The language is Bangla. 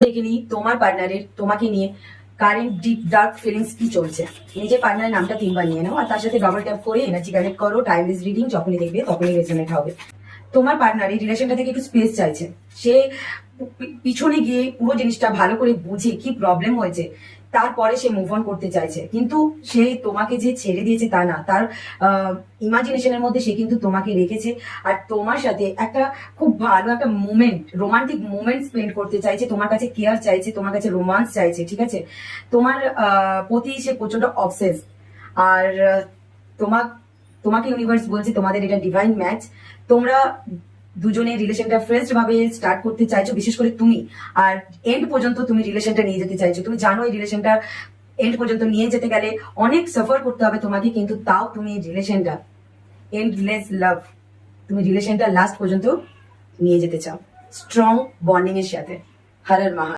দেখে নিই তোমার পার্টনারের তোমাকে নিয়ে কারেন্ট ডিপ ডার্ক ফিলিংস কি চলছে। নিজের পার্টনারের নামটা 3 বার নিয়ে নাও আর তার সাথে ডাবল ট্যাপ করে এনার্জি কানেক্ট করো। টাইমলেস রিডিং যখনই দেখবে তখনই রেজোনেট হবে। তোমার পার্টনার এই রিলেশনটা থেকে একটু স্পেস চাইছে। সে পিছনে গিয়ে পুরো জিনিসটা ভালো করে বুঝে কি প্রবলেম হয়েছে তারপরে সে মুভ অন করতে চাইছে, কিন্তু সে তোমাকে যে ছেড়ে দিয়েছে তা না, তার ইমাজিনেশনের মধ্যে সে কিন্তু তোমাকে রেখেছে আর তোমার সাথে একটা খুব ভালো একটা মুমেন্ট, রোমান্টিক মুমেন্ট স্পেন্ড করতে চাইছে। তোমার কাছে কেয়ার চাইছে, তোমার কাছে রোমান্স চাইছে, ঠিক আছে। তোমার প্রতি সে প্রচন্ড অবসেস। আর তোমার তোমাকে ইউনিভার্স বলছে তোমাদের এটা ডিভাইন ম্যাচ। তোমরা দুজনে রিলেশনটা ফ্রেশ ভাবে স্টার্ট করতে চাইছো, বিশেষ করে তুমি। আর এন্ড পর্যন্ত তুমি রিলেশনটা নিয়ে যেতে চাইছো। তুমি জানো এই রিলেশনটা এন্ড পর্যন্ত নিয়ে যেতে গেলে অনেক সাফার করতে হবে তোমাকে, কিন্তু তাও তুমি রিলেশনটা এন্ডলেস লাভ, তুমি রিলেশনটা লাস্ট পর্যন্ত নিয়ে যেতে চাও স্ট্রং বন্ডিং এর সাথে। হর হর মহা